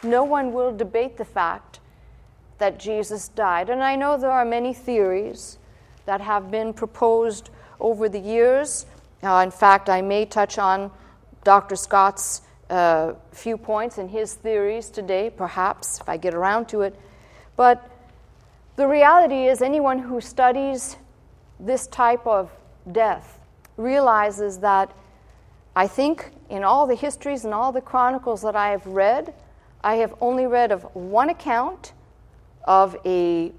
no one will debate the fact that Jesus died. And I know there are many theories that have been proposed over the years. In fact, I may touch on Dr. Scott's few points in his theories today, perhaps, if I get around to it. But the reality is anyone who studies this type of death realizes that I think in all the histories and all the chronicles that I have read, I have only read of one account of a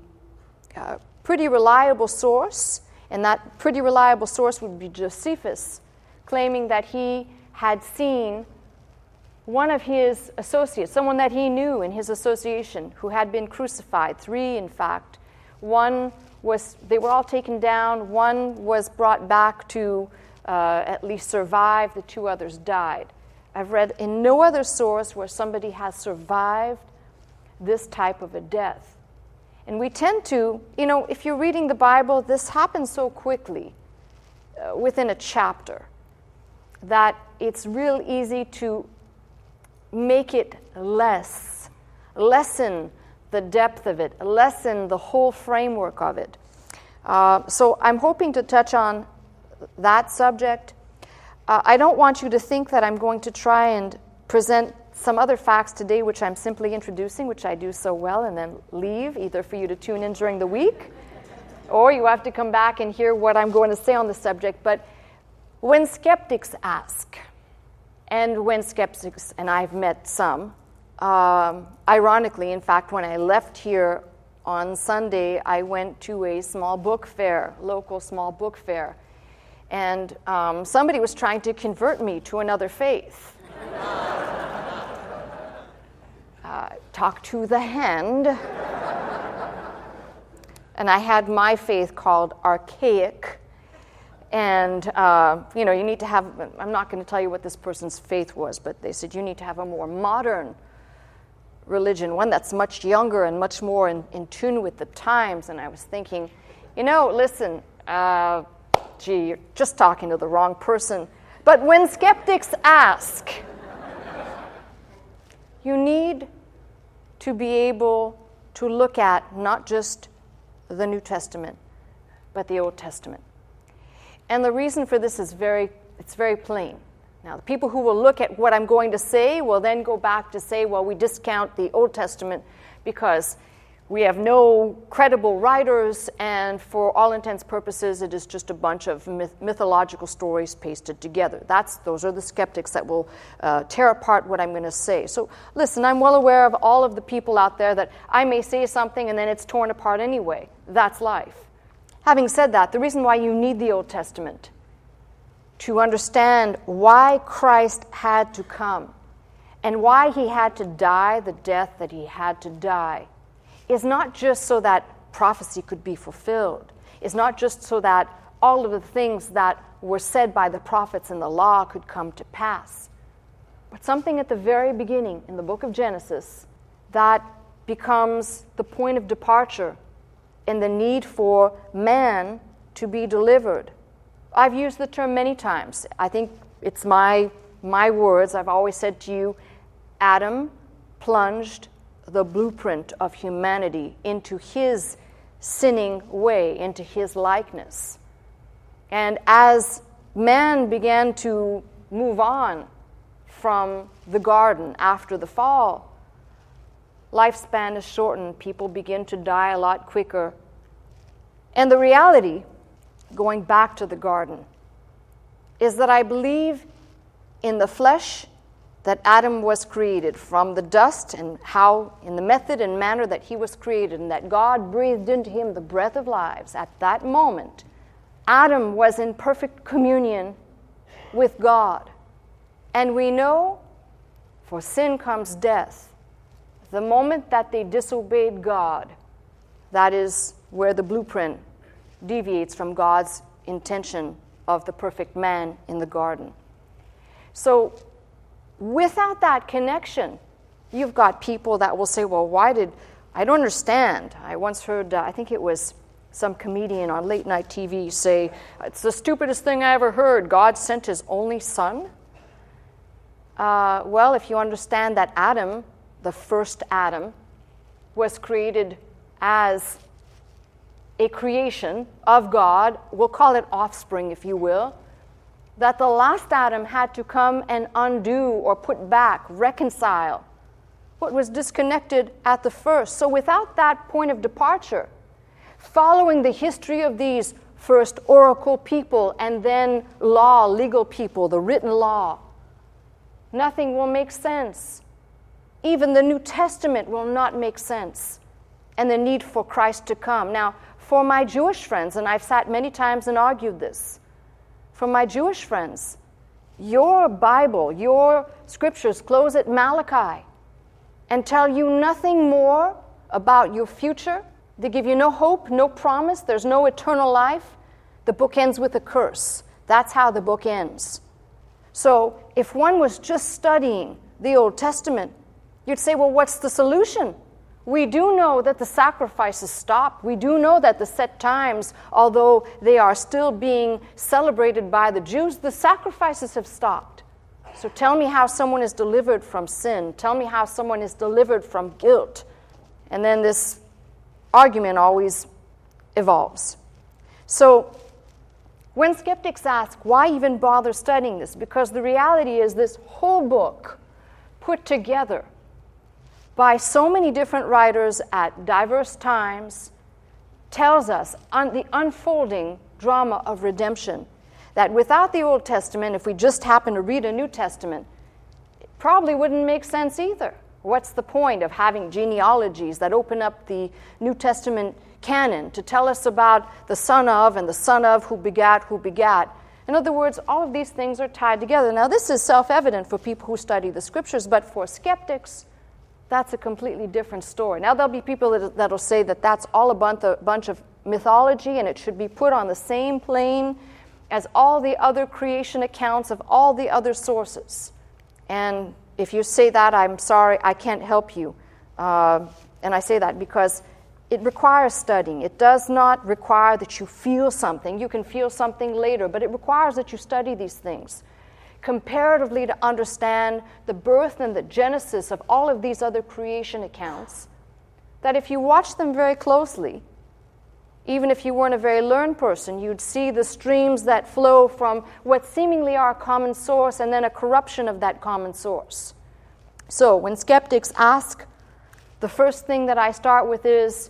pretty reliable source, and that pretty reliable source would be Josephus, claiming that he had seen one of his associates, someone that he knew in his association, who had been crucified, 3 in fact. They were all taken down, one was brought back to at least survive, the 2 others died. I've read in no other source where somebody has survived this type of a death. And we tend to, if you're reading the Bible, this happens so quickly within a chapter that it's real easy to make it lessen the depth of it, lessen the whole framework of it. So I'm hoping to touch on that subject. I don't want you to think that I'm going to try and present some other facts today which I'm simply introducing, which I do so well, and then leave, either for you to tune in during the week, or you have to come back and hear what I'm going to say on the subject. But when skeptics ask, and when skeptics, and I've met some, ironically, in fact, when I left here on Sunday, I went to a small book fair, local small book fair, and somebody was trying to convert me to another faith. Talk to the hand. And I had my faith called archaic. And, you need to have, I'm not going to tell you what this person's faith was, but they said you need to have a more modern religion, one that's much younger and much more in tune with the times. And I was thinking, listen, you're just talking to the wrong person. But when skeptics ask, you need to be able to look at not just the New Testament, but the Old Testament. And the reason for this is very plain. Now, the people who will look at what I'm going to say will then go back to say, well, we discount the Old Testament because we have no credible writers, and for all intents and purposes, it is just a bunch of mythological stories pasted together. Those are the skeptics that will tear apart what I'm going to say. So listen, I'm well aware of all of the people out there that I may say something and then it's torn apart anyway. That's life. Having said that, the reason why you need the Old Testament to understand why Christ had to come and why he had to die the death that he had to die is not just so that prophecy could be fulfilled. It's not just so that all of the things that were said by the prophets in the law could come to pass, but something at the very beginning in the book of Genesis that becomes the point of departure in the need for man to be delivered. I've used the term many times. I think it's my words. I've always said to you, Adam plunged the blueprint of humanity into his sinning way, into his likeness. And as man began to move on from the garden after the fall, lifespan is shortened, people begin to die a lot quicker. And the reality, going back to the garden, is that I believe in the flesh that Adam was created from the dust, and how, in the method and manner that he was created, and that God breathed into him the breath of lives. At that moment, Adam was in perfect communion with God. And we know, for sin comes death. The moment that they disobeyed God, that is where the blueprint deviates from God's intention of the perfect man in the garden. So, without that connection, you've got people that will say, well, I don't understand. I once heard, I think it was some comedian on late night TV say, it's the stupidest thing I ever heard. God sent his only son. Well, if you understand that Adam, the first Adam was created as a creation of God, we'll call it offspring if you will, that the last Adam had to come and undo or put back, reconcile what was disconnected at the first. So without that point of departure, following the history of these first oracle people and then law, legal people, the written law, nothing will make sense. Even the New Testament will not make sense, and the need for Christ to come. Now, for my Jewish friends, and I've sat many times and argued this, for my Jewish friends, your Bible, your scriptures close at Malachi and tell you nothing more about your future. They give you no hope, no promise. There's no eternal life. The book ends with a curse. That's how the book ends. So if one was just studying the Old Testament, you'd say, well, what's the solution? We do know that the sacrifices stopped. We do know that the set times, although they are still being celebrated by the Jews, the sacrifices have stopped. So tell me how someone is delivered from sin. Tell me how someone is delivered from guilt. And then this argument always evolves. So when skeptics ask, why even bother studying this? Because the reality is this whole book put together by so many different writers at diverse times tells us the unfolding drama of redemption, that without the Old Testament, if we just happen to read a New Testament, it probably wouldn't make sense either. What's the point of having genealogies that open up the New Testament canon to tell us about the son of and the son of who begat? In other words, all of these things are tied together. Now, this is self-evident for people who study the scriptures, but for skeptics, that's a completely different story. Now, there'll be people that'll say that that's all a bunch of mythology and it should be put on the same plane as all the other creation accounts of all the other sources. And if you say that, I'm sorry, I can't help you. And I say that because it requires studying. It does not require that you feel something. You can feel something later, but it requires that you study these things comparatively to understand the birth and the genesis of all of these other creation accounts, that if you watch them very closely, even if you weren't a very learned person, you'd see the streams that flow from what seemingly are a common source and then a corruption of that common source. So when skeptics ask, the first thing that I start with is,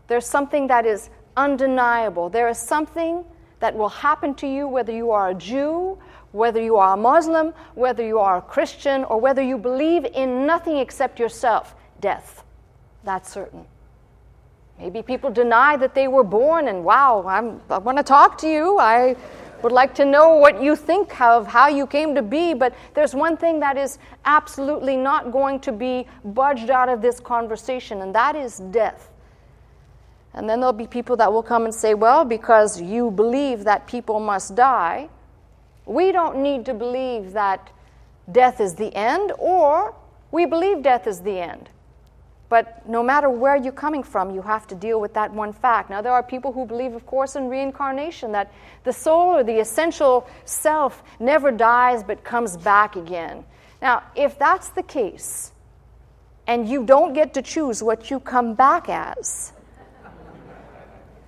there's something that is undeniable. There is something that will happen to you whether you are a Jew, whether you are a Muslim, whether you are a Christian, or whether you believe in nothing except yourself. Death. That's certain. Maybe people deny that they were born, and wow, I want to talk to you. I would like to know what you think of how you came to be, but there's one thing that is absolutely not going to be budged out of this conversation, and that is death. And then there'll be people that will come and say, well, because you believe that people must die, we don't need to believe that death is the end, or we believe death is the end. But no matter where you're coming from, you have to deal with that one fact. Now, there are people who believe, of course, in reincarnation, that the soul or the essential self never dies but comes back again. Now, if that's the case, and you don't get to choose what you come back as,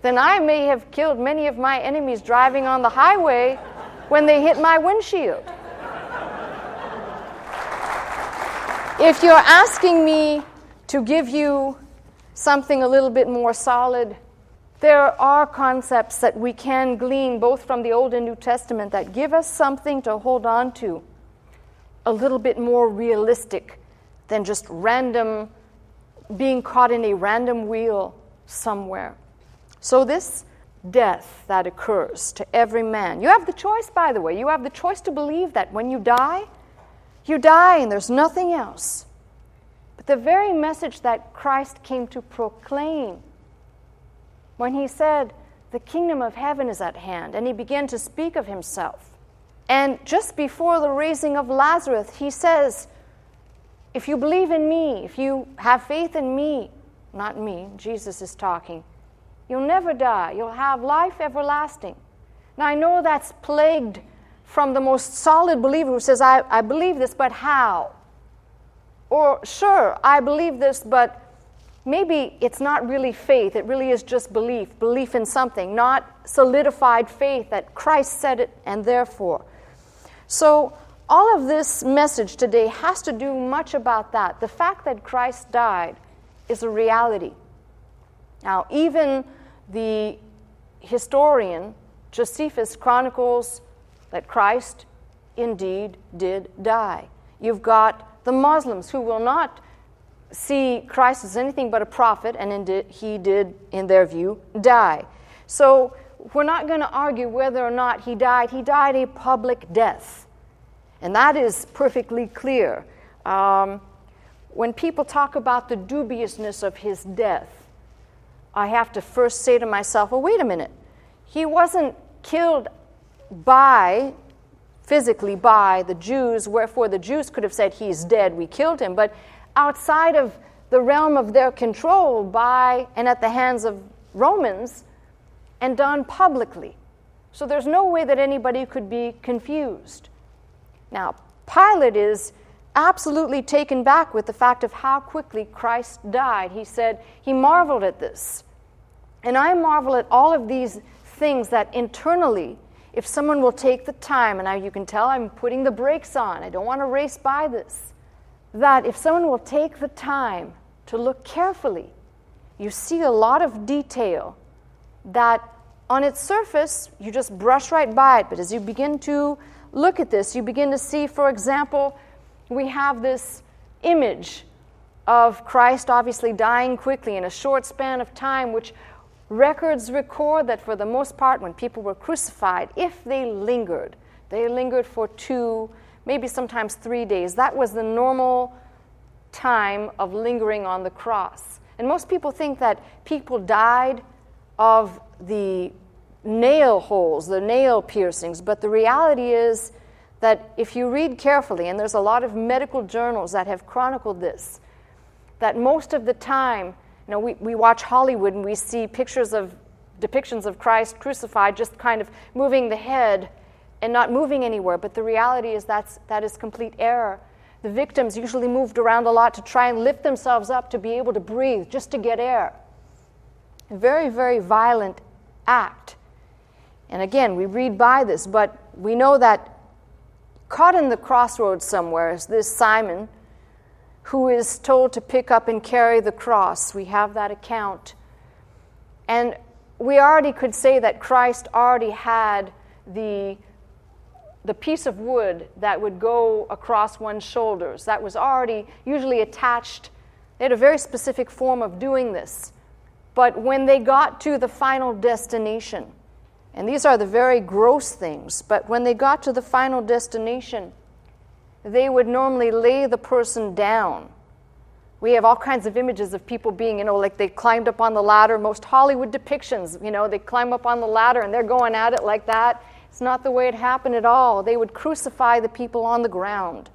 then I may have killed many of my enemies driving on the highway when they hit my windshield. If you're asking me to give you something a little bit more solid, there are concepts that we can glean both from the Old and New Testament that give us something to hold on to, a little bit more realistic than just random, being caught in a random wheel somewhere. So this death that occurs to every man, you have the choice, by the way. You have the choice to believe that when you die and there's nothing else. But the very message that Christ came to proclaim when he said, the kingdom of heaven is at hand, and he began to speak of himself. And just before the raising of Lazarus, he says, if you believe in me, if you have faith in me, not me, Jesus is talking, you'll never die. You'll have life everlasting. Now, I know that's plagued from the most solid believer who says, I believe this, but how? Or, sure, I believe this, but maybe it's not really faith. It really is just belief in something, not solidified faith that Christ said it and therefore. So all of this message today has to do much about that. The fact that Christ died is a reality. Now, even the historian Josephus chronicles that Christ indeed did die. You've got the Muslims who will not see Christ as anything but a prophet, and indeed he did, in their view, die. So we're not going to argue whether or not he died. He died a public death, and that is perfectly clear. When people talk about the dubiousness of his death, I have to first say to myself, well, wait a minute. He wasn't killed physically by the Jews, wherefore the Jews could have said, he's dead, we killed him. But outside of the realm of their control by and at the hands of Romans, and done publicly. So there's no way that anybody could be confused. Now, Pilate is absolutely taken back with the fact of how quickly Christ died. He said he marveled at this. And I marvel at all of these things that internally, if someone will take the time, and you can tell I'm putting the brakes on, I don't want to race by this, that if someone will take the time to look carefully, you see a lot of detail that on its surface, you just brush right by it. But as you begin to look at this, you begin to see, for example, we have this image of Christ obviously dying quickly in a short span of time, which records record that for the most part, when people were crucified, if they lingered for 2, maybe sometimes 3 days. That was the normal time of lingering on the cross. And most people think that people died of the nail holes, the nail piercings, but the reality is that if you read carefully, and there's a lot of medical journals that have chronicled this, that most of the time, we watch Hollywood and we see depictions of Christ crucified just kind of moving the head and not moving anywhere. But the reality is that is complete error. The victims usually moved around a lot to try and lift themselves up to be able to breathe, just to get air. A very, very violent act. And again, we read by this, but we know that caught in the crossroads somewhere is this Simon, who is told to pick up and carry the cross. We have that account. And we already could say that Christ already had the piece of wood that would go across one's shoulders. That was already usually attached. They had a very specific form of doing this. But when they got to the final destination, and these are the very gross things, but when they got to the final destination, they would normally lay the person down. We have all kinds of images of people being, like they climbed up on the ladder. Most Hollywood depictions, they climb up on the ladder and they're going at it like that. It's not the way it happened at all. They would crucify the people on the ground,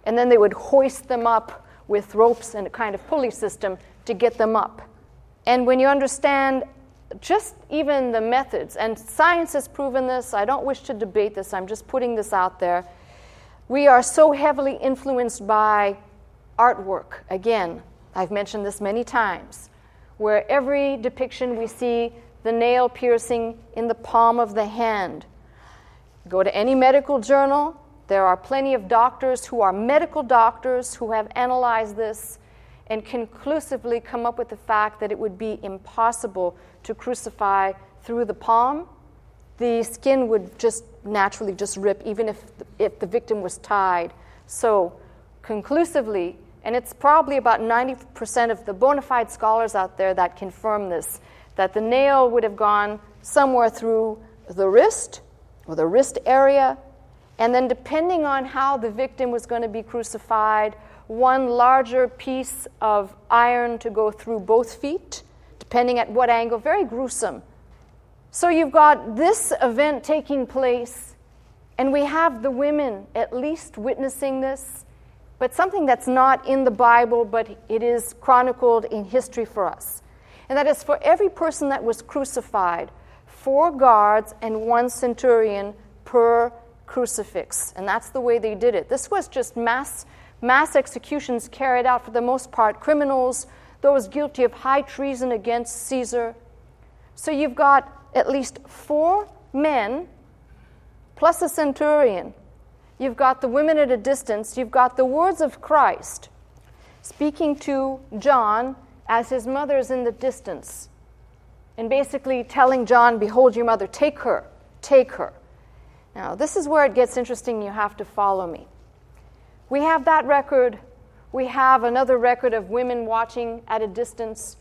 and then they would hoist them up with ropes and a kind of pulley system to get them up. And when you understand just even the methods, and science has proven this, I don't wish to debate this, I'm just putting this out there. We are so heavily influenced by artwork. Again, I've mentioned this many times, where every depiction we see the nail piercing in the palm of the hand. Go to any medical journal, there are plenty of doctors who are medical doctors who have analyzed this and conclusively come up with the fact that it would be impossible to crucify through the palm. The skin would just naturally just rip, even if the victim was tied. So conclusively, and it's probably about 90% of the bona fide scholars out there that confirm this, that the nail would have gone somewhere through the wrist or the wrist area, and then depending on how the victim was going to be crucified, one larger piece of iron to go through both feet, depending at what angle. Very gruesome. So you've got this event taking place, and we have the women at least witnessing this, but something that's not in the Bible, but it is chronicled in history for us. And that is, for every person that was crucified, 4 guards and 1 centurion per crucifix. And that's the way they did it. This was just mass mass executions carried out for the most part, criminals, those guilty of high treason against Caesar. So you've got at least 4 men plus a centurion. You've got the women at a distance. You've got the words of Christ speaking to John as his mother is in the distance, and basically telling John, behold your mother, take her, take her. Now, this is where it gets interesting. You have to follow me. We have that record. We have another record of women watching at a distance.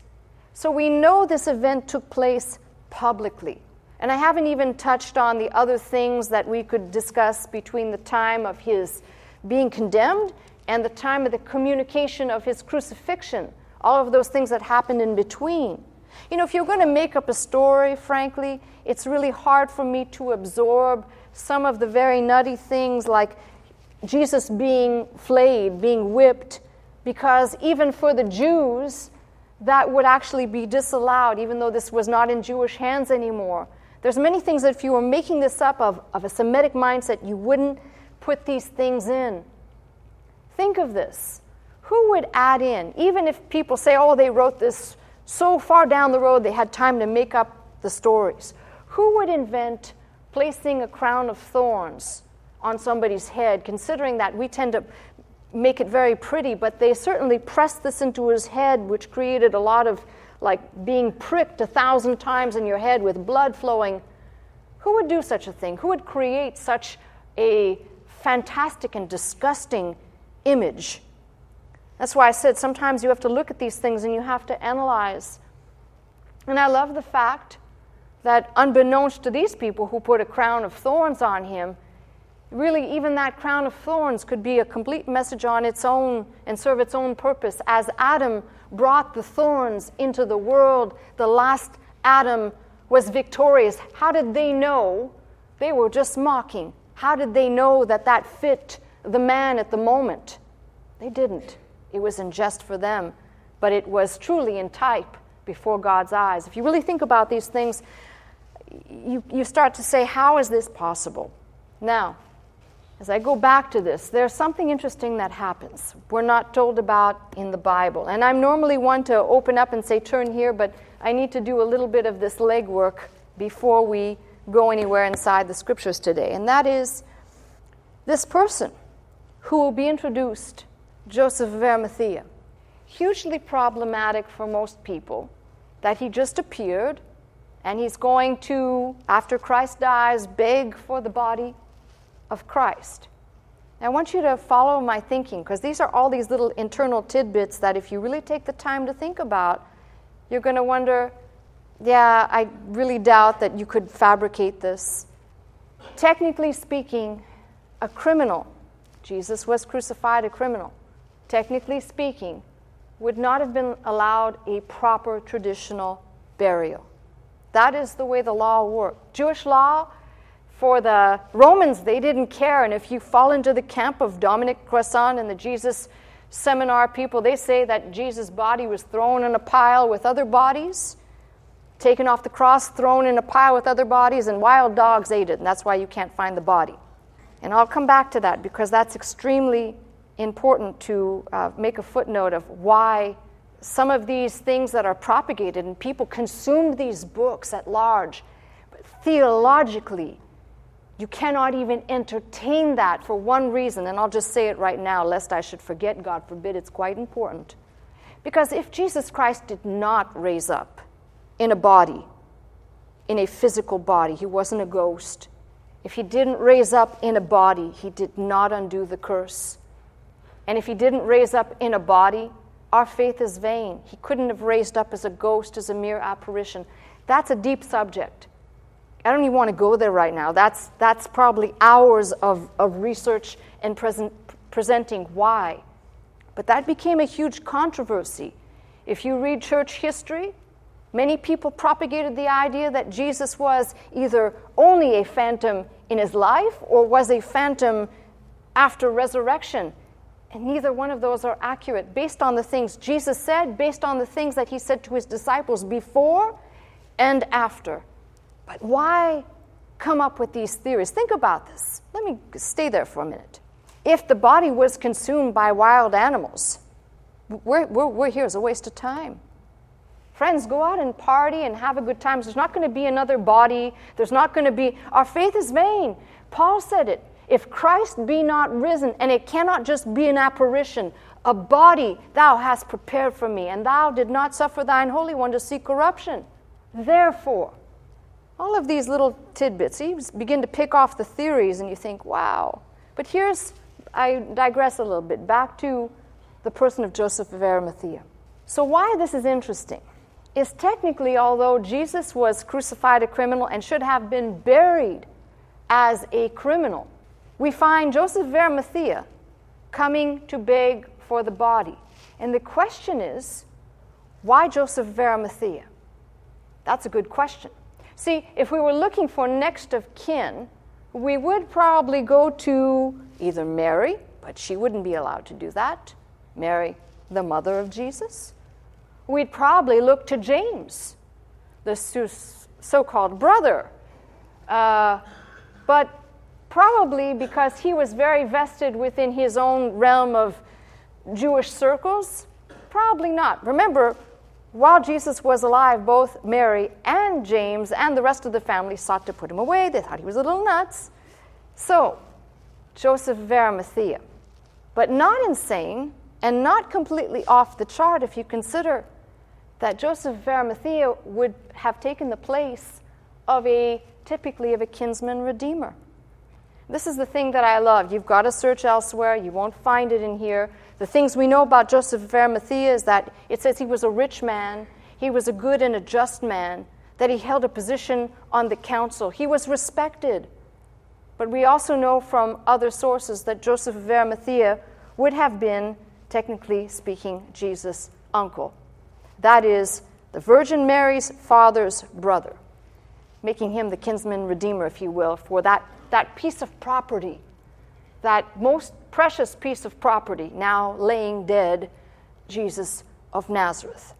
So we know this event took place publicly. And I haven't even touched on the other things that we could discuss between the time of his being condemned and the time of the communication of his crucifixion, all of those things that happened in between. You know, if you're going to make up a story, frankly, it's really hard for me to absorb some of the very nutty things like Jesus being flayed, being whipped, because even for the Jews, that would actually be disallowed, even though this was not in Jewish hands anymore. There's many things that if you were making this up of a Semitic mindset, you wouldn't put these things in. Think of this. Who would add in, even if people say, oh, they wrote this so far down the road, they had time to make up the stories. Who would invent placing a crown of thorns on somebody's head, considering that we tend to make it very pretty, but they certainly pressed this into his head, which created a lot of like being pricked 1,000 times in your head with blood flowing. Who would do such a thing? Who would create such a fantastic and disgusting image? That's why I said sometimes you have to look at these things and you have to analyze. And I love the fact that unbeknownst to these people who put a crown of thorns on him, really even that crown of thorns could be a complete message on its own and serve its own purpose. As Adam brought the thorns into the world, the last Adam was victorious. How did they know? They were just mocking. How did they know that that fit the man at the moment? They didn't. It was in jest for them, but it was truly in type before God's eyes. If you really think about these things, you start to say, how is this possible? Now, as I go back to this, there's something interesting that happens we're not told about in the Bible. And I'm normally one to open up and say, turn here, but I need to do a little bit of this legwork before we go anywhere inside the scriptures today. And that is this person who will be introduced, Joseph of Arimathea. Hugely problematic for most people that he just appeared and he's going to, after Christ dies, beg for the body of Christ. Now, I want you to follow my thinking, because these are all these little internal tidbits that if you really take the time to think about, you're going to wonder, yeah, I really doubt that you could fabricate this. Technically speaking, a criminal, Jesus was crucified a criminal, technically speaking, would not have been allowed a proper traditional burial. That is the way the law worked. Jewish law, for the Romans, they didn't care. And if you fall into the camp of Dominic Cressant and the Jesus Seminar people, they say that Jesus' body was thrown in a pile with other bodies, taken off the cross, thrown in a pile with other bodies, and wild dogs ate it. And that's why you can't find the body. And I'll come back to that, because that's extremely important to make a footnote of why some of these things that are propagated and people consume these books at large. But theologically, you cannot even entertain that for one reason, and I'll just say it right now, lest I should forget, God forbid, it's quite important. Because if Jesus Christ did not raise up in a body, in a physical body, he wasn't a ghost. If he didn't raise up in a body, he did not undo the curse. And if he didn't raise up in a body, our faith is vain. He couldn't have raised up as a ghost, as a mere apparition. That's a deep subject. I don't even want to go there right now. That's probably hours of research and presenting why. But that became a huge controversy. If you read church history, many people propagated the idea that Jesus was either only a phantom in his life or was a phantom after resurrection. And neither one of those are accurate, based on the things Jesus said, based on the things that he said to his disciples before and after. But why come up with these theories? Think about this. Let me stay there for a minute. If the body was consumed by wild animals, we're here as a waste of time. Friends, go out and party and have a good time. There's not going to be another body. There's not going to be... Our faith is vain. Paul said it. If Christ be not risen, and it cannot just be an apparition, a body thou hast prepared for me, and thou did not suffer thine Holy One to see corruption. Therefore, all of these little tidbits, you begin to pick off the theories, and you think, wow. But I digress a little bit, back to the person of Joseph of Arimathea. So why this is interesting is technically, although Jesus was crucified a criminal and should have been buried as a criminal, we find Joseph of Arimathea coming to beg for the body. And the question is, why Joseph of Arimathea? That's a good question. See, if we were looking for next of kin, we would probably go to either Mary, but she wouldn't be allowed to do that. Mary, the mother of Jesus. We'd probably look to James, the so-called brother. But probably because he was very vested within his own realm of Jewish circles, probably not. Remember, while Jesus was alive, both Mary and James and the rest of the family sought to put him away. They thought he was a little nuts. So, Joseph of Arimathea. But not insane and not completely off the chart if you consider that Joseph of Arimathea would have taken the place of typically of a kinsman redeemer. This is the thing that I love. You've got to search elsewhere. You won't find it in here. The things we know about Joseph of Arimathea is that it says he was a rich man, he was a good and a just man, that he held a position on the council. He was respected. But we also know from other sources that Joseph of Arimathea would have been, technically speaking, Jesus' uncle. That is, the Virgin Mary's father's brother, making him the kinsman redeemer, if you will, for that piece of property, that most precious piece of property, now laying dead, Jesus of Nazareth.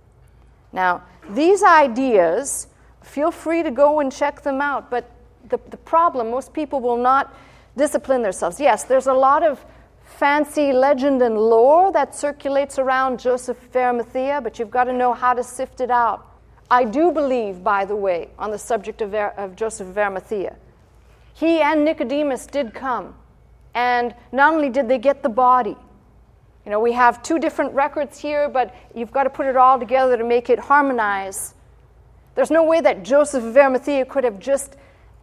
Now, these ideas, feel free to go and check them out, but the problem, most people will not discipline themselves. Yes, there's a lot of fancy legend and lore that circulates around Joseph of Arimathea, but you've got to know how to sift it out. I do believe, by the way, on the subject of Joseph of Arimathea, he and Nicodemus did come, and not only did they get the body, we have two different records here, but you've got to put it all together to make it harmonize. There's no way that Joseph of Arimathea could have just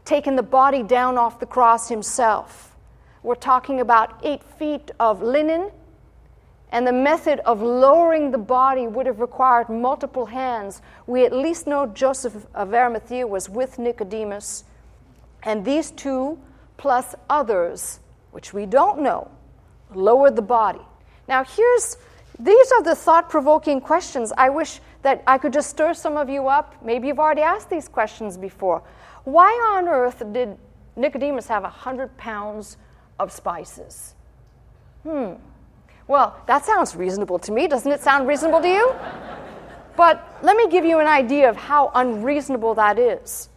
taken the body down off the cross himself. We're talking about 8 feet of linen, and the method of lowering the body would have required multiple hands. We at least know Joseph of Arimathea was with Nicodemus, and these two, plus others, which we don't know, lowered the body. Now these are the thought-provoking questions. I wish that I could just stir some of you up. Maybe you've already asked these questions before. Why on earth did Nicodemus have 100 pounds of spices? Well, that sounds reasonable to me. Doesn't it sound reasonable to you? But let me give you an idea of how unreasonable that is.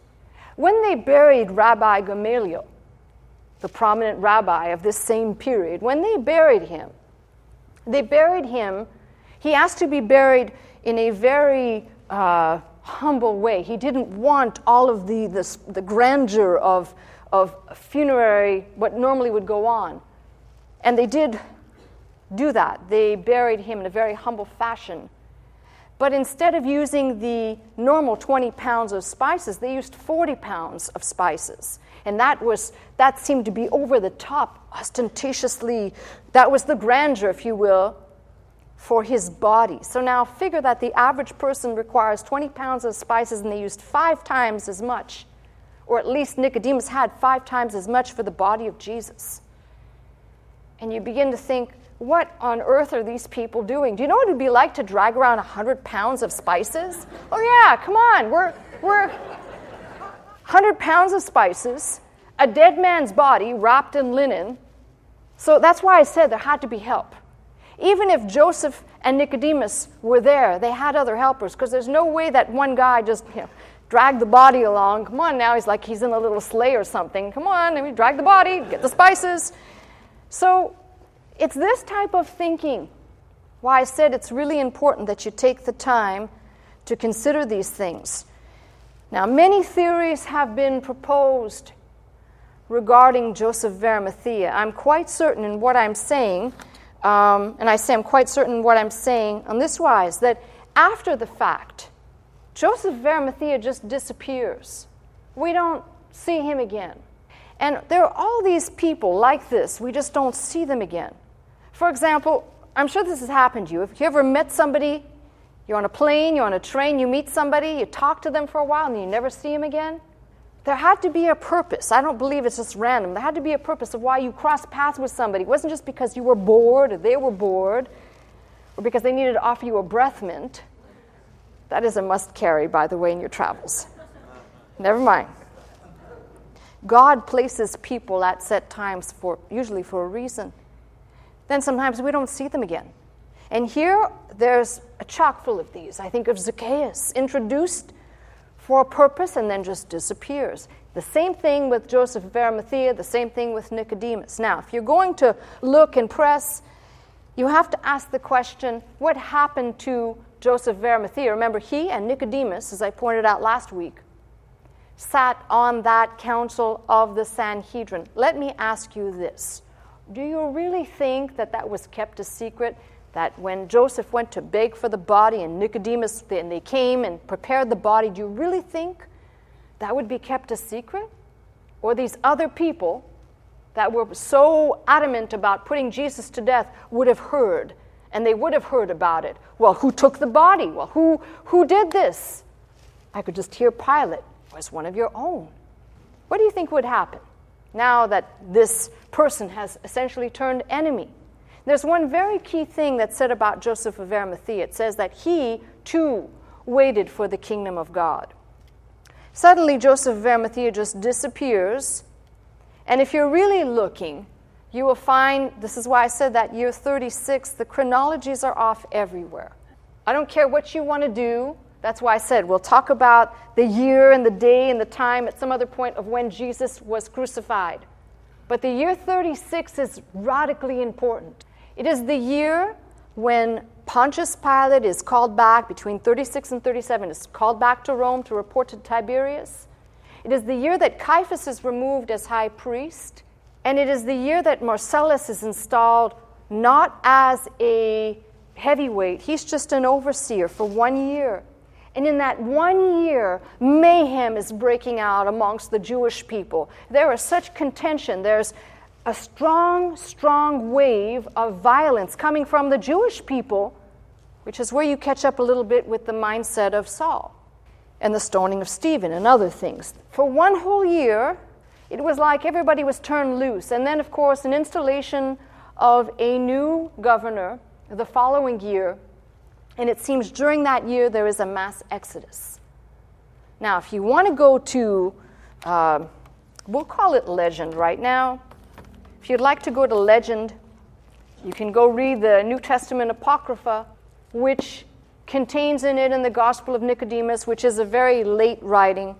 When they buried Rabbi Gamaliel, the prominent rabbi of this same period, when they buried him, he asked to be buried in a very humble way. He didn't want all of the grandeur of funerary, what normally would go on. And they did do that. They buried him in a very humble fashion. But instead of using the normal 20 pounds of spices, they used 40 pounds of spices. And that seemed to be over the top, ostentatiously. That was the grandeur, if you will, for his body. So now figure that the average person requires 20 pounds of spices, and they used 5 times as much. Or at least Nicodemus had 5 times as much for the body of Jesus. And you begin to think, what on earth are these people doing? Do you know what it would be like to drag around 100 pounds of spices? Oh yeah, come on, we're 100 pounds of spices, a dead man's body wrapped in linen. So that's why I said there had to be help. Even if Joseph and Nicodemus were there, they had other helpers, because there's no way that one guy just dragged the body along. Come on now, he's in a little sleigh or something. Come on, let me drag the body, get the spices. So It's this type of thinking why I said it's really important that you take the time to consider these things. Now, many theories have been proposed regarding Joseph of Arimathea. I'm quite certain in what I'm saying, and I say I'm quite certain in what I'm saying on this wise, that after the fact, Joseph of Arimathea just disappears. We don't see him again. And there are all these people like this. We just don't see them again. For example, I'm sure this has happened to you. If you ever met somebody, you're on a plane, you're on a train, you meet somebody, you talk to them for a while, and you never see them again. There had to be a purpose. I don't believe it's just random. There had to be a purpose of why you crossed paths with somebody. It wasn't just because you were bored or they were bored or because they needed to offer you a breath mint. That is a must-carry, by the way, in your travels. Never mind. God places people at set times usually for a reason. Then sometimes we don't see them again. And here, there's a chock full of these. I think of Zacchaeus, introduced for a purpose and then just disappears. The same thing with Joseph of Arimathea, the same thing with Nicodemus. Now, if you're going to look and press, you have to ask the question, what happened to Joseph of Arimathea? Remember, he and Nicodemus, as I pointed out last week, sat on that council of the Sanhedrin. Let me ask you this. Do you really think that that was kept a secret? That when Joseph went to beg for the body and Nicodemus, and they came and prepared the body, do you really think that would be kept a secret? Or these other people that were so adamant about putting Jesus to death would have heard, and they would have heard about it. Well, who took the body? Well, who did this? I could just hear Pilate. Was one of your own. What do you think would happen now that this person has essentially turned enemy? There's one very key thing that's said about Joseph of Arimathea. It says that he, too, waited for the kingdom of God. Suddenly, Joseph of Arimathea just disappears. And if you're really looking, you will find, this is why I said that year 36, the chronologies are off everywhere. I don't care what you want to do. That's why I said we'll talk about the year and the day and the time at some other point of when Jesus was crucified. But the year 36 is radically important. It is the year when Pontius Pilate is called back, between 36 and 37, is called back to Rome to report to Tiberius. It is the year that Caiaphas is removed as high priest. And it is the year that Marcellus is installed not as a heavyweight. He's just an overseer for 1 year. And in that 1 year, mayhem is breaking out amongst the Jewish people. There is such contention. There's a strong, strong wave of violence coming from the Jewish people, which is where you catch up a little bit with the mindset of Saul and the stoning of Stephen and other things. For 1 whole year, it was like everybody was turned loose. And then, of course, an installation of a new governor the following year. And it seems during that year there is a mass exodus. Now, if you want to go to, we'll call it legend right now. If you'd like to go to legend, you can go read the New Testament Apocrypha, which contains in it in the Gospel of Nicodemus, which is a very late writing,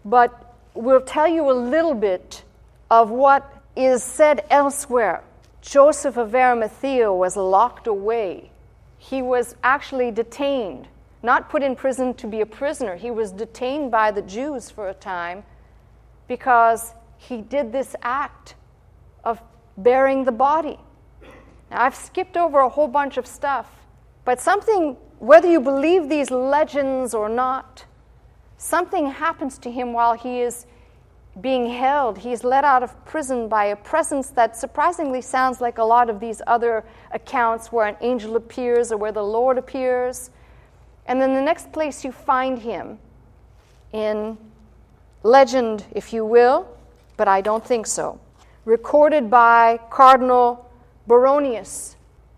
but will tell you a little bit of what is said elsewhere. Joseph of Arimathea was locked away. He was actually detained, not put in prison to be a prisoner. He was detained by the Jews for a time because he did this act of burying the body. Now, I've skipped over a whole bunch of stuff, but something, whether you believe these legends or not, something happens to him while he is being held. He's let out of prison by a presence that surprisingly sounds like a lot of these other accounts where an angel appears or where the Lord appears. And then the next place you find him, in legend, if you will, but I don't think so, recorded by Cardinal Baronius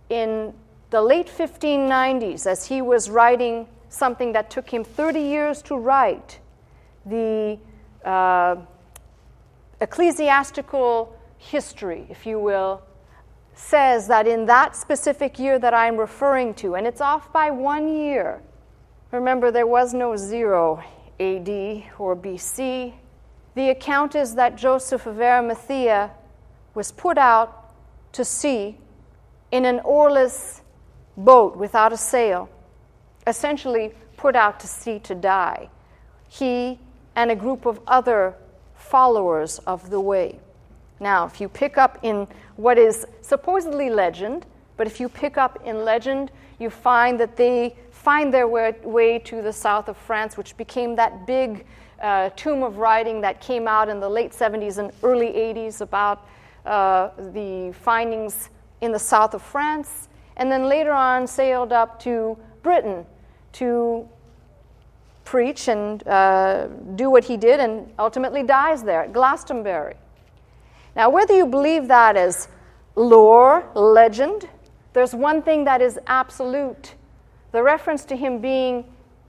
in the late 1590s as he was writing something that took him 30 years to write, the ecclesiastical history, if you will, says that in that specific year that I'm referring to, and it's off by 1 year. Remember, there was no 0 AD or BC. The account is that Joseph of Arimathea was put out to sea in an oarless boat without a sail, essentially put out to sea to die. He and a group of other followers of the way. Now, if you pick up in what is supposedly legend, but if you pick up in legend, you find that they find their way to the south of France, which became that big tomb of writing that came out in the late 70s and early 80s about the findings in the south of France, and then later on sailed up to Britain to preach and do what he did, and ultimately dies there at Glastonbury. Now, whether you believe that as lore, legend, there's one thing that is absolute. The reference to him being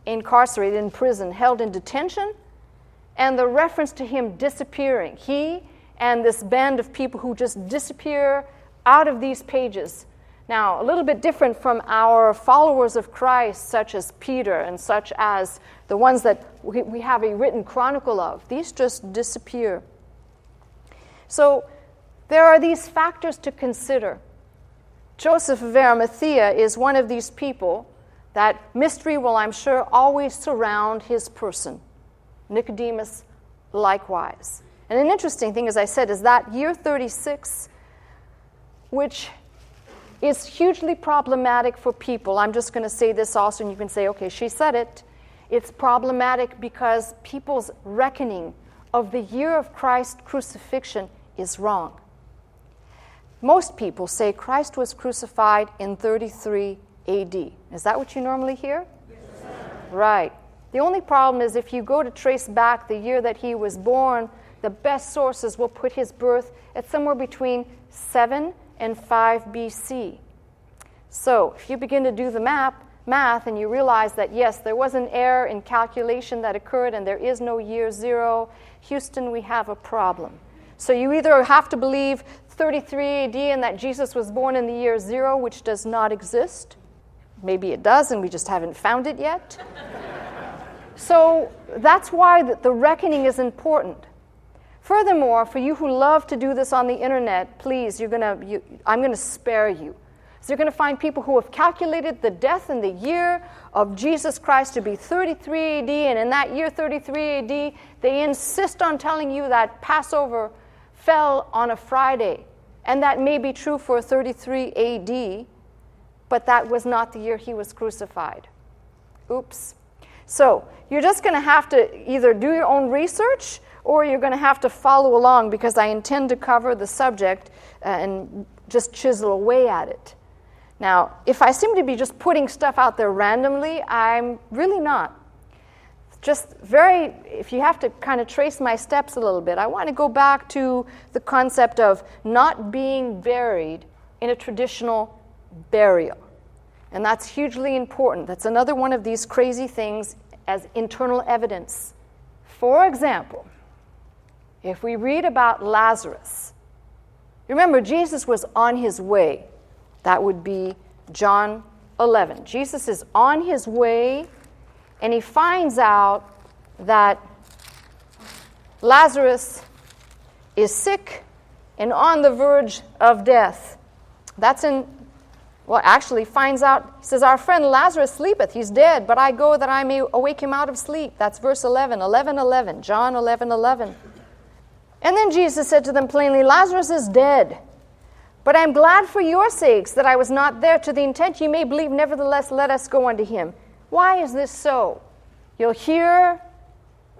incarcerated in prison, held in detention, and the reference to him disappearing. He and this band of people who just disappear out of these pages. Now, a little bit different from our followers of Christ, such as Peter and such as the ones that we have a written chronicle of. These just disappear. So there are these factors to consider. Joseph of Arimathea is one of these people that mystery will, I'm sure, always surround his person. Nicodemus likewise. And an interesting thing, as I said, is that year 36, which is hugely problematic for people. I'm just going to say this also, and you can say, okay, she said it. It's problematic because people's reckoning of the year of Christ's crucifixion is wrong. Most people say Christ was crucified in 33 AD. Is that what you normally hear? Yes. Right. The only problem is if you go to trace back the year that he was born, the best sources will put his birth at somewhere between 7 and 5 BC. So if you begin to do the math and you realize that, yes, there was an error in calculation that occurred and there is no year zero, Houston, we have a problem. So you either have to believe 33 AD and that Jesus was born in the year zero, which does not exist. Maybe it does, and we just haven't found it yet. So that's why the reckoning is important. Furthermore, for you who love to do this on the internet, please, I'm going to spare you. So you're going to find people who have calculated the death and the year of Jesus Christ to be 33 AD, and in that year 33 AD, they insist on telling you that Passover fell on a Friday. And that may be true for 33 AD, but that was not the year he was crucified. Oops. So you're just going to have to either do your own research or you're going to have to follow along, because I intend to cover the subject and just chisel away at it. Now, if I seem to be just putting stuff out there randomly, I'm really not. If you have to kind of trace my steps a little bit, I want to go back to the concept of not being buried in a traditional burial. And that's hugely important. That's another one of these crazy things as internal evidence. For example, if we read about Lazarus, remember Jesus was on his way. That would be John 11. Jesus is on his way, and he finds out that Lazarus is sick and on the verge of death. Finds out, he says, our friend Lazarus sleepeth, he's dead, but I go that I may awake him out of sleep. That's verse 11, John 11. And then Jesus said to them plainly, Lazarus is dead, but I am glad for your sakes that I was not there, to the intent ye may believe, nevertheless let us go unto him. Why is this so? You'll hear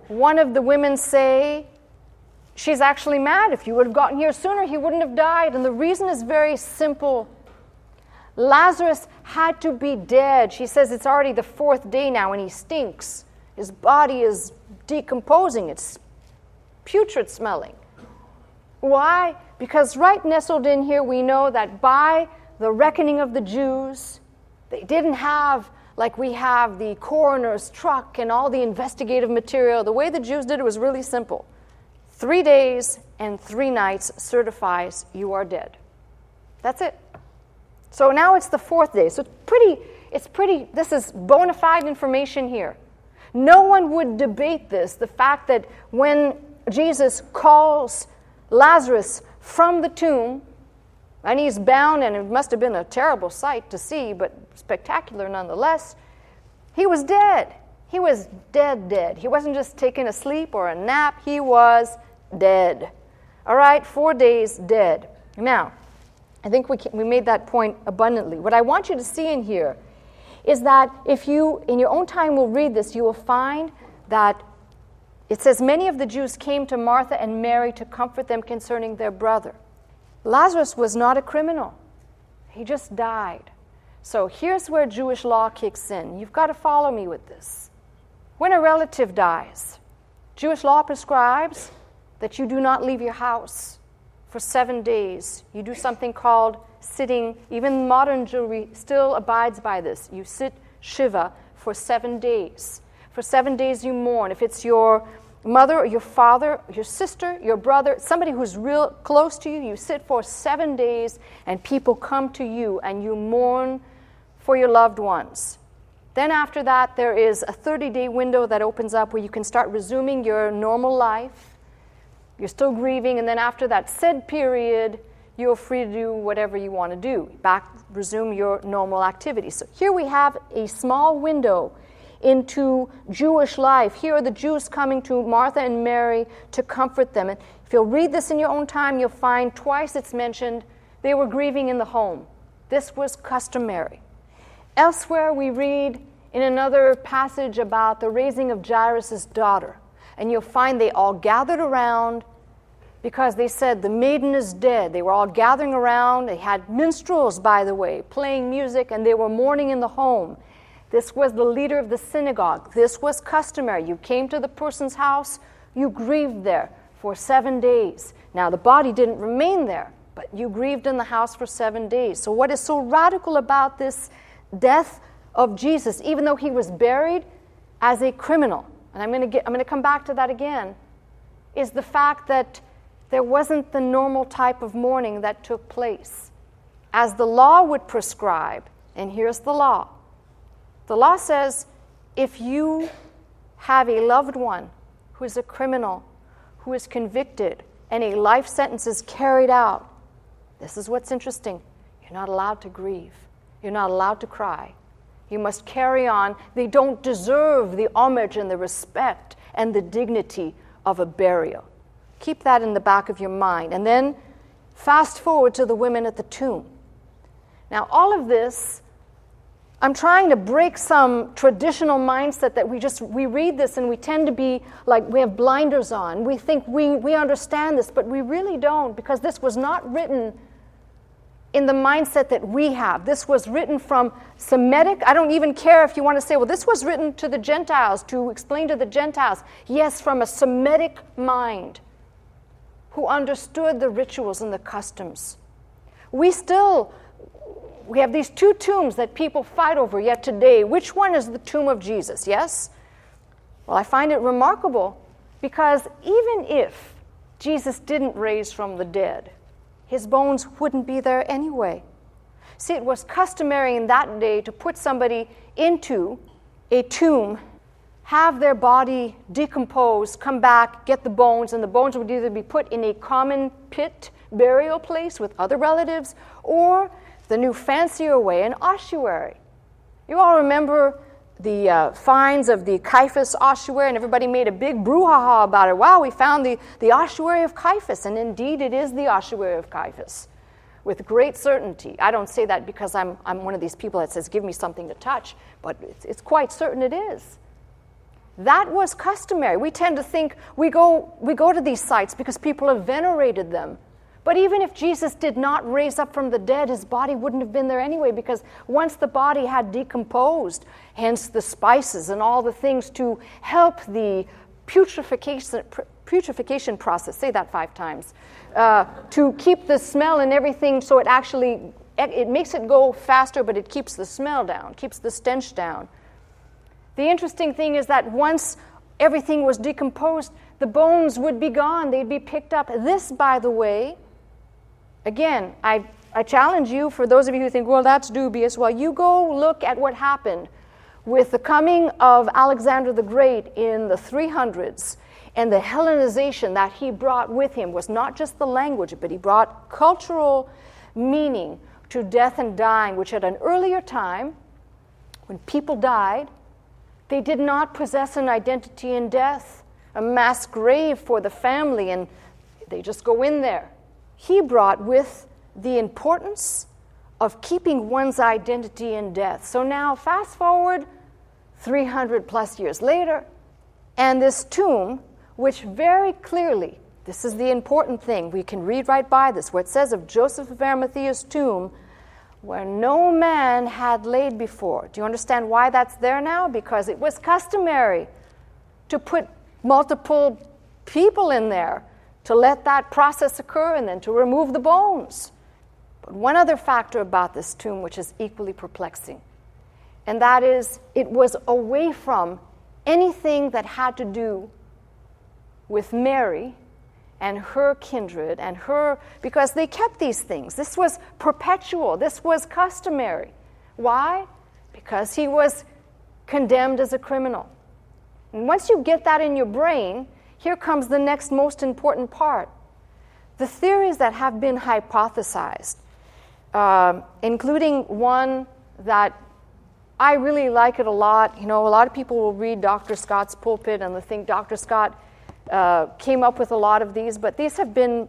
one of the women say, she's actually mad. If you would have gotten here sooner, he wouldn't have died. And the reason is very simple. Lazarus had to be dead. She says it's already the 4th day now and he stinks. His body is decomposing. It's putrid smelling. Why? Because right nestled in here we know that by the reckoning of the Jews, they didn't have, like we have, the coroner's truck and all the investigative material. The way the Jews did it was really simple. 3 days and 3 nights certifies you are dead. That's it. So now it's the 4th day. So this is bona fide information here. No one would debate this, the fact that when Jesus calls Lazarus from the tomb, And he's bound, and it must have been a terrible sight to see, but spectacular nonetheless. He was dead. He was dead. He wasn't just taking a sleep or a nap. He was dead. All right, 4 days dead. Now, I think we made that point abundantly. What I want you to see in here is that if you, in your own time, will read this, you will find that it says, many of the Jews came to Martha and Mary to comfort them concerning their brother. Lazarus was not a criminal. He just died. So here's where Jewish law kicks in. You've got to follow me with this. When a relative dies, Jewish law prescribes that you do not leave your house for 7 days. You do something called sitting. Even modern Jewry still abides by this. You sit Shiva for 7 days. For 7 days you mourn. If it's your mother or your father, your sister, your brother, somebody who's real close to you, you sit for 7 days and people come to you and you mourn for your loved ones. Then after that, there is a 30-day window that opens up where you can start resuming your normal life. You're still grieving, and then after that said period, you're free to do whatever you want to do. Resume your normal activities. So here we have a small window into Jewish life. Here are the Jews coming to Martha and Mary to comfort them. And if you'll read this in your own time, you'll find twice it's mentioned they were grieving in the home. This was customary. Elsewhere, we read in another passage about the raising of Jairus' daughter. And you'll find they all gathered around because they said, the maiden is dead. They were all gathering around. They had minstrels, by the way, playing music, and they were mourning in the home. This was the leader of the synagogue. This was customary. You came to the person's house, you grieved there for 7 days. Now, the body didn't remain there, but you grieved in the house for 7 days. So what is so radical about this death of Jesus, even though he was buried as a criminal, and I'm going to come back to that again, is the fact that there wasn't the normal type of mourning that took place. As the law would prescribe, and here's the law. The law says if you have a loved one who is a criminal, who is convicted, and a life sentence is carried out, this is what's interesting. You're not allowed to grieve. You're not allowed to cry. You must carry on. They don't deserve the homage and the respect and the dignity of a burial. Keep that in the back of your mind. And then fast forward to the women at the tomb. Now, all of this, I'm trying to break some traditional mindset that we read this and we tend to be like we have blinders on. We think we understand this, but we really don't, because this was not written in the mindset that we have. This was written from Semitic. I don't even care if you want to say, well, this was written to the Gentiles, to explain to the Gentiles. Yes, from a Semitic mind who understood the rituals and the customs. We have these two tombs that people fight over yet today. Which one is the tomb of Jesus? Yes? Well, I find it remarkable because even if Jesus didn't raise from the dead, his bones wouldn't be there anyway. See, it was customary in that day to put somebody into a tomb, have their body decompose, come back, get the bones, and the bones would either be put in a common pit burial place with other relatives, or the new fancier way, an ossuary. You all remember the finds of the Caiaphas ossuary, and everybody made a big brouhaha about it. Wow, we found the ossuary of Caiaphas, and indeed it is the ossuary of Caiaphas, with great certainty. I don't say that because I'm one of these people that says, give me something to touch, but it's quite certain it is. That was customary. We tend to think we go to these sites because people have venerated them. But even if Jesus did not raise up from the dead, his body wouldn't have been there anyway, because once the body had decomposed, hence the spices and all the things to help the putrefaction process, say that 5 times, to keep the smell and everything, so it makes it go faster, but it keeps the smell down, keeps the stench down. The interesting thing is that once everything was decomposed, the bones would be gone. They'd be picked up. This, by the way, again, I challenge you, for those of you who think, well, that's dubious, well, you go look at what happened with the coming of Alexander the Great in the 300s, and the Hellenization that he brought with him was not just the language, but he brought cultural meaning to death and dying, which at an earlier time, when people died, they did not possess an identity in death, a mass grave for the family, and they just go in there. He brought with the importance of keeping one's identity in death. So now, fast forward 300 plus years later, and this tomb, which very clearly, this is the important thing, we can read right by this, where it says of Joseph of Arimathea's tomb, where no man had laid before. Do you understand why that's there now? Because it was customary to put multiple people in there to let that process occur and then to remove the bones. But one other factor about this tomb which is equally perplexing, and that is it was away from anything that had to do with Mary and her kindred and her, because they kept these things. This was perpetual. This was customary. Why? Because he was condemned as a criminal. And once you get that in your brain, here comes the next most important part. The theories that have been hypothesized, including one that I really like it a lot. You know, a lot of people will read Dr. Scott's pulpit and they think Dr. Scott came up with a lot of these, but these have been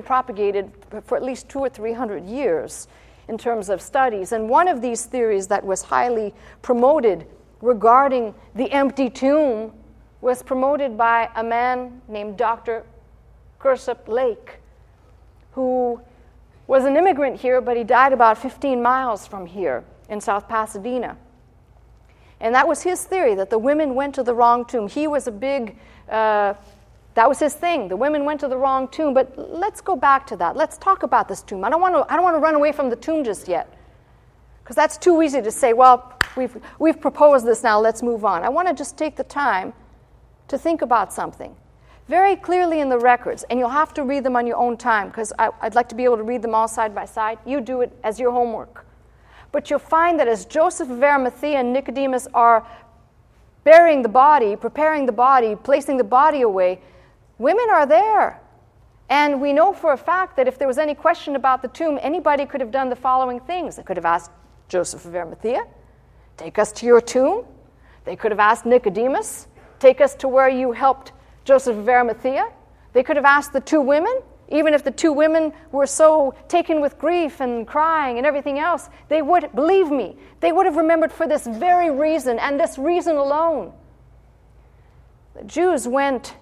propagated for at least 200 or 300 years in terms of studies. And one of these theories that was highly promoted regarding the empty tomb was promoted by a man named Dr. Cursop Lake, who was an immigrant here, but he died about 15 miles from here in South Pasadena. And that was his theory, that the women went to the wrong tomb. He was a big, that was his thing. The women went to the wrong tomb. But let's go back to that. Let's talk about this tomb. I don't want to run away from the tomb just yet, because that's too easy to say, well, we've proposed this now, let's move on. I want to just take the time to think about something. Very clearly in the records, and you'll have to read them on your own time, because I'd like to be able to read them all side by side. You do it as your homework. But you'll find that as Joseph of Arimathea and Nicodemus are burying the body, preparing the body, placing the body away, women are there. And we know for a fact that if there was any question about the tomb, anybody could have done the following things. They could have asked Joseph of Arimathea, take us to your tomb. They could have asked Nicodemus, take us to where you helped Joseph of Arimathea. They could have asked the two women, even if the two women were so taken with grief and crying and everything else, they would, believe me, they would have remembered for this very reason and this reason alone. The Jews went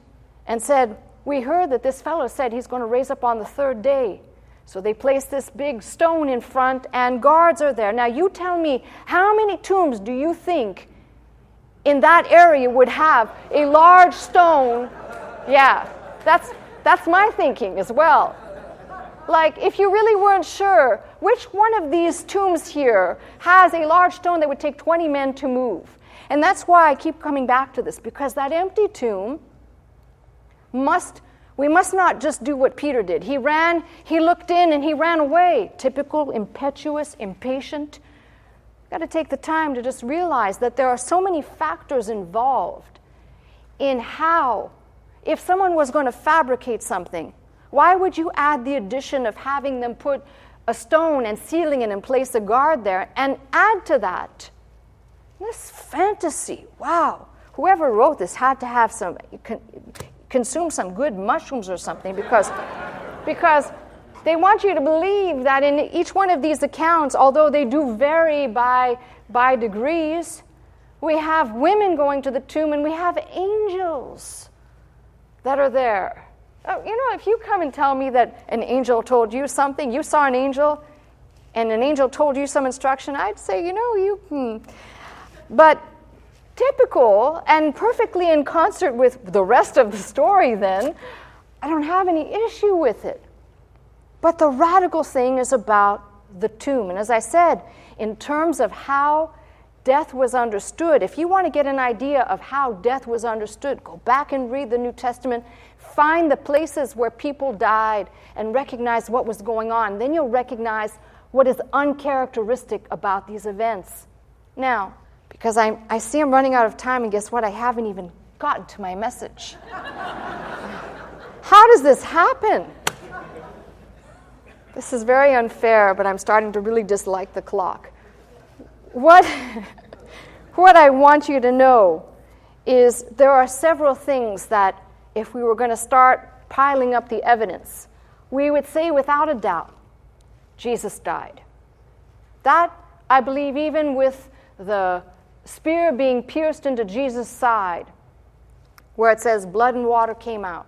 and said, we heard that this fellow said he's going to raise up on the third day. So they placed this big stone in front and guards are there. Now you tell me, how many tombs do you think in that area would have a large stone? Yeah, that's my thinking as well. Like, if you really weren't sure, which one of these tombs here has a large stone that would take 20 men to move? And that's why I keep coming back to this, because that empty tomb we must not just do what Peter did. He ran, he looked in, and he ran away. Typical, impetuous, impatient. Got to take the time to just realize that there are so many factors involved in how, if someone was going to fabricate something, why would you add the addition of having them put a stone and sealing it and place a guard there and add to that this fantasy? Wow, whoever wrote this had to have consume some good mushrooms or something, because they want you to believe that in each one of these accounts, although they do vary by degrees, we have women going to the tomb and we have angels that are there. If you come and tell me that an angel told you something, you saw an angel, and an angel told you some instruction, I'd say, But typical and perfectly in concert with the rest of the story, then, I don't have any issue with it. But the radical thing is about the tomb. And as I said, in terms of how death was understood, if you want to get an idea of how death was understood, go back and read the New Testament, find the places where people died and recognize what was going on. Then you'll recognize what is uncharacteristic about these events. Now, because I see I'm running out of time, and guess what? I haven't even gotten to my message. How does this happen? This is very unfair, but I'm starting to really dislike the clock. What I want you to know is there are several things that if we were going to start piling up the evidence, we would say without a doubt, Jesus died. That, I believe, even with the spear being pierced into Jesus' side, where it says blood and water came out.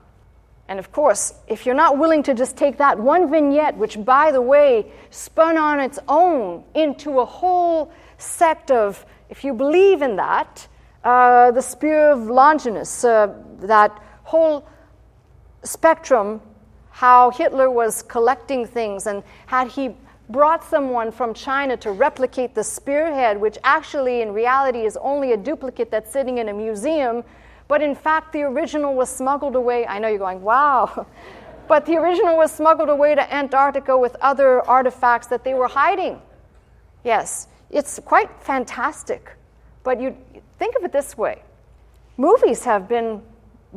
And of course, if you're not willing to just take that one vignette, which, by the way, spun on its own into a whole sect of, if you believe in that, the spear of Longinus, that whole spectrum, how Hitler was collecting things, and had he brought someone from China to replicate the spearhead, which actually in reality is only a duplicate that's sitting in a museum, but in fact the original was smuggled away. I know you're going, wow. But the original was smuggled away to Antarctica with other artifacts that they were hiding. Yes, it's quite fantastic. But you think of it this way. Movies have been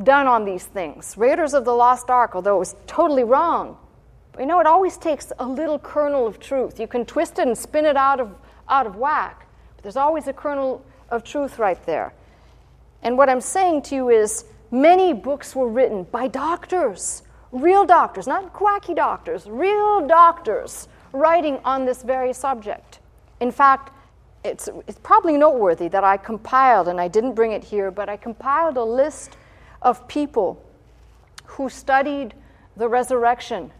done on these things. Raiders of the Lost Ark, although it was totally wrong. But it always takes a little kernel of truth. You can twist it and spin it out of whack. But there's always a kernel of truth right there. And what I'm saying to you is many books were written by doctors, real doctors, not quacky doctors, real doctors writing on this very subject. In fact, it's probably noteworthy that I compiled, and I didn't bring it here, but I compiled a list of people who studied the resurrection,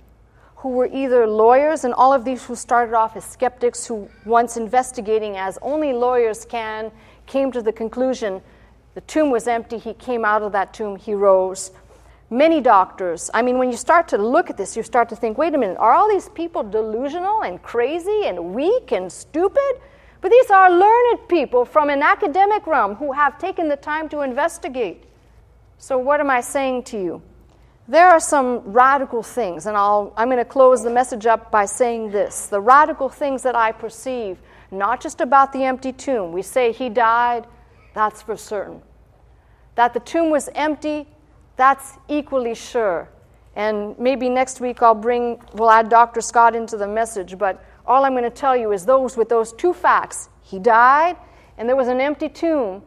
who were either lawyers, and all of these who started off as skeptics, who once investigating as only lawyers can, came to the conclusion the tomb was empty, he came out of that tomb, he rose. Many doctors, when you start to look at this, you start to think, wait a minute, are all these people delusional and crazy and weak and stupid? But these are learned people from an academic realm who have taken the time to investigate. So what am I saying to you? There are some radical things, and I'm going to close the message up by saying this. The radical things that I perceive, not just about the empty tomb. We say he died, that's for certain. That the tomb was empty, that's equally sure. And maybe next week we'll add Dr. Scott into the message, but all I'm going to tell you is with those two facts, he died and there was an empty tomb,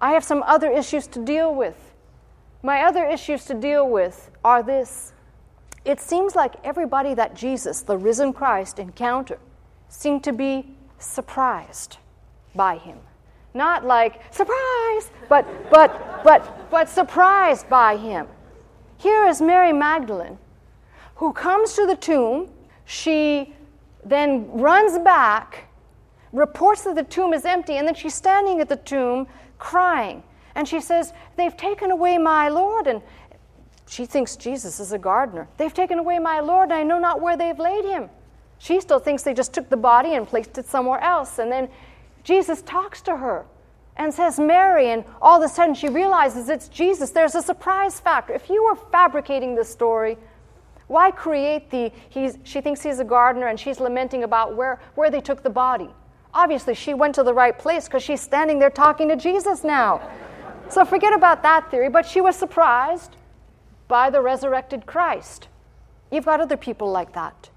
I have some other issues to deal with. My other issues to deal with are this. It seems like everybody that Jesus, the risen Christ, encountered seemed to be surprised by him. Not like, surprise, but surprised by him. Here is Mary Magdalene, who comes to the tomb. She then runs back, reports that the tomb is empty, and then she's standing at the tomb crying. And she says, they've taken away my Lord. And she thinks Jesus is a gardener. They've taken away my Lord, and I know not where they've laid him. She still thinks they just took the body and placed it somewhere else. And then Jesus talks to her and says, Mary, and all of a sudden she realizes it's Jesus. There's a surprise factor. If you were fabricating this story, why create she thinks he's a gardener and she's lamenting about where they took the body. Obviously, she went to the right place because she's standing there talking to Jesus now. So forget about that theory, but she was surprised by the resurrected Christ. You've got other people like that.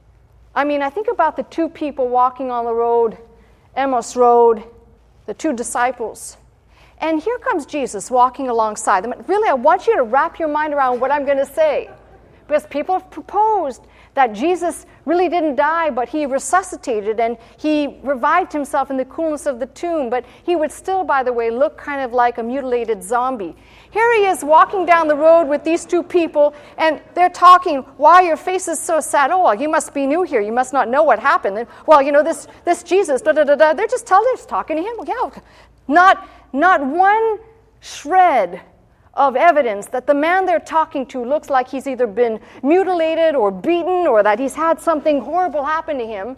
I think about the two people walking on the road, Emmaus Road, the two disciples. And here comes Jesus walking alongside them. Really, I want you to wrap your mind around what I'm going to say. Because people have proposed that Jesus really didn't die, but he resuscitated and he revived himself in the coolness of the tomb. But he would still, by the way, look kind of like a mutilated zombie. Here he is walking down the road with these two people, and they're talking, why your face is so sad? Oh, well, you must be new here. You must not know what happened. And, well, this Jesus, da-da-da-da. They're just talking to him. Well, yeah, not one shred of evidence that the man they're talking to looks like he's either been mutilated or beaten or that he's had something horrible happen to him.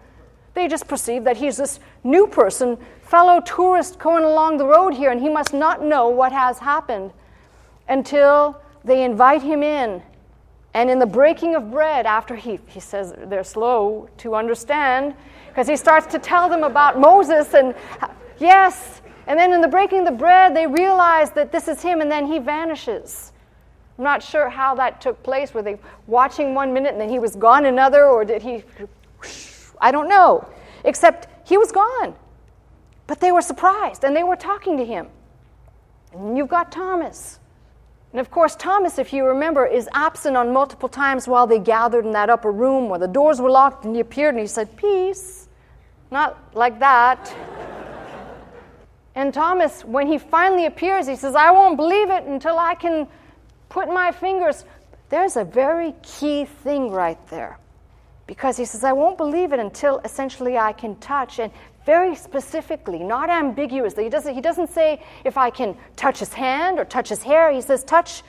They just perceive that he's this new person, fellow tourist going along the road here, and he must not know what has happened until they invite him in. And in the breaking of bread, after he says they're slow to understand, because he starts to tell them about Moses and yes. And then in the breaking of the bread, they realize that this is him, and then he vanishes. I'm not sure how that took place. Were they watching 1 minute and then he was gone another, or did he... I don't know. Except he was gone. But they were surprised, and they were talking to him. And you've got Thomas. And of course, Thomas, if you remember, is absent on multiple times while they gathered in that upper room where the doors were locked, and he appeared and he said, "Peace." Not like that. And Thomas, when he finally appears, he says, "I won't believe it until I can put my fingers." There's a very key thing right there. Because he says, "I won't believe it until essentially I can touch," and very specifically, not ambiguously. He doesn't say if I can touch his hand or touch his hair. He says touch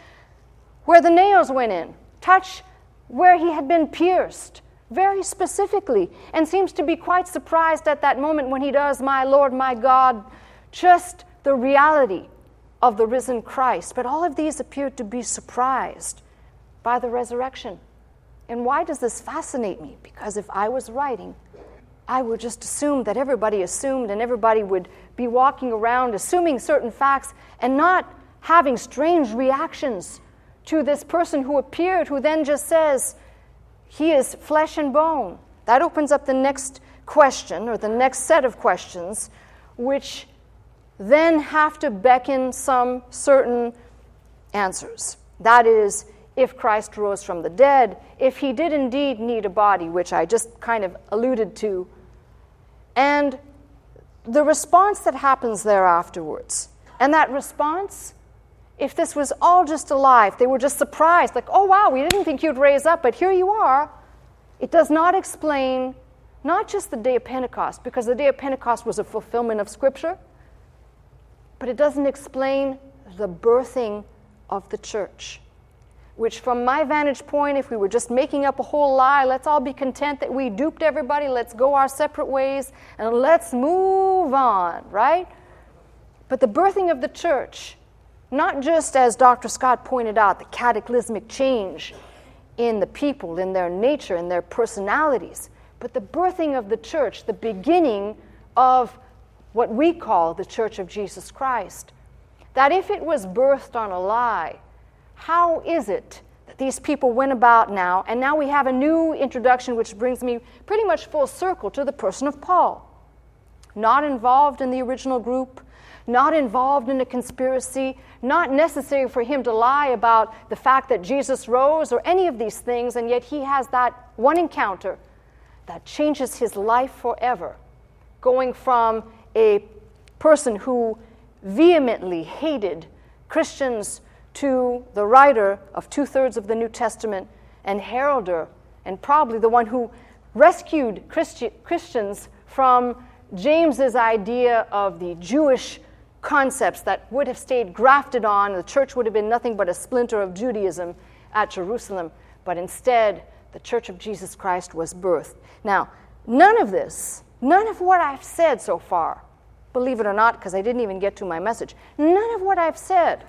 where the nails went in, touch where he had been pierced, very specifically, and seems to be quite surprised at that moment when he does, "My Lord, my God," just the reality of the risen Christ. But all of these appeared to be surprised by the resurrection. And why does this fascinate me? Because if I was writing, I would just assume that everybody assumed, and everybody would be walking around assuming certain facts and not having strange reactions to this person who appeared, who then just says, "He is flesh and bone." That opens up the next question, or the next set of questions, which then have to beckon some certain answers. That is, if Christ rose from the dead, if he did indeed need a body, which I just kind of alluded to, and the response that happens there afterwards. And that response, if this was all just a lie, if they were just surprised, like, "Oh wow, we didn't think you'd raise up, but here you are," it does not explain not just the day of Pentecost, because the day of Pentecost was a fulfillment of Scripture, but it doesn't explain the birthing of the church. Which from my vantage point, if we were just making up a whole lie, let's all be content that we duped everybody, let's go our separate ways, and let's move on, right? But the birthing of the church, not just as Dr. Scott pointed out, the cataclysmic change in the people, in their nature, in their personalities, but the birthing of the church, the beginning of what we call the Church of Jesus Christ. That if it was birthed on a lie, how is it that these people went about now, and now we have a new introduction, which brings me pretty much full circle to the person of Paul. Not involved in the original group, not involved in a conspiracy, not necessary for him to lie about the fact that Jesus rose or any of these things, and yet he has that one encounter that changes his life forever, going from a person who vehemently hated Christians to the writer of 2/3 of the New Testament and heralder, and probably the one who rescued Christians from James's idea of the Jewish concepts that would have stayed grafted on. The church would have been nothing but a splinter of Judaism at Jerusalem, but instead the Church of Jesus Christ was birthed. Now, none of this, none of what I've said so far, believe it or not, because I didn't even get to my message, none of what I've said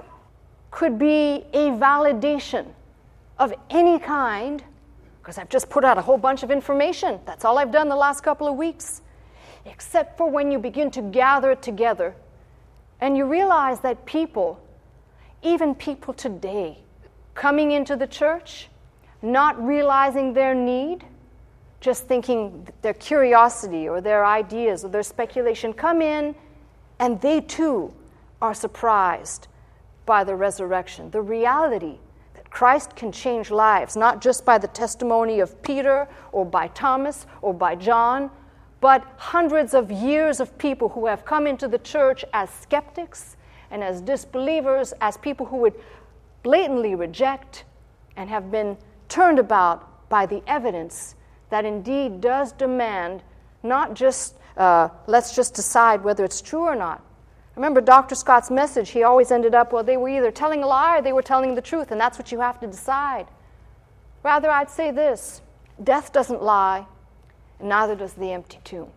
could be a validation of any kind, because I've just put out a whole bunch of information. That's all I've done the last couple of weeks, except for when you begin to gather it together and you realize that people, even people today, coming into the church, not realizing their need, just thinking their curiosity or their ideas or their speculation, come in and they too are surprised by the resurrection, the reality that Christ can change lives, not just by the testimony of Peter or by Thomas or by John, but hundreds of years of people who have come into the church as skeptics and as disbelievers, as people who would blatantly reject, and have been turned about by the evidence that indeed does demand not just, let's just decide whether it's true or not. Remember Dr. Scott's message, he always ended up, well, they were either telling a lie or they were telling the truth, and that's what you have to decide. Rather, I'd say this: death doesn't lie, and neither does the empty tomb.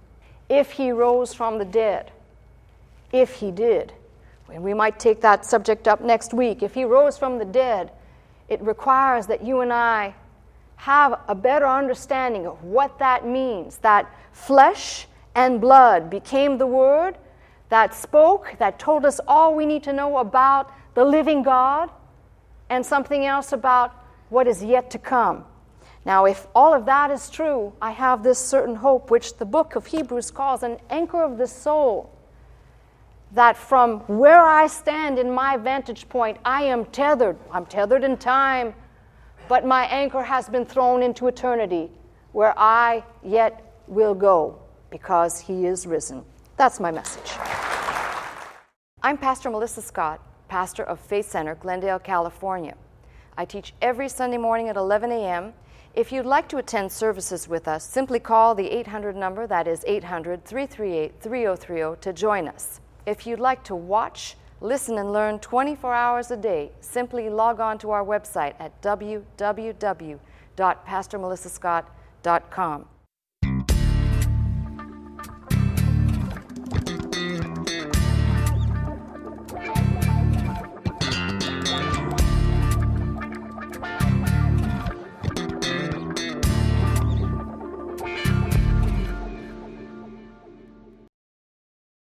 If he rose from the dead, if he did, and we might take that subject up next week, if he rose from the dead, it requires that you and I have a better understanding of what that means, that flesh and blood became the Word, that spoke, that told us all we need to know about the living God, and something else about what is yet to come. Now, if all of that is true, I have this certain hope, which the book of Hebrews calls an anchor of the soul, that from where I stand in my vantage point, I am tethered. I'm tethered in time, but my anchor has been thrown into eternity, where I yet will go, because he is risen. That's my message. I'm Pastor Melissa Scott, pastor of Faith Center, Glendale, California. I teach every Sunday morning at 11 a.m. If you'd like to attend services with us, simply call the 800 number, that is 800-338-3030, to join us. If you'd like to watch, listen, and learn 24 hours a day, simply log on to our website at www.pastormelissascott.com.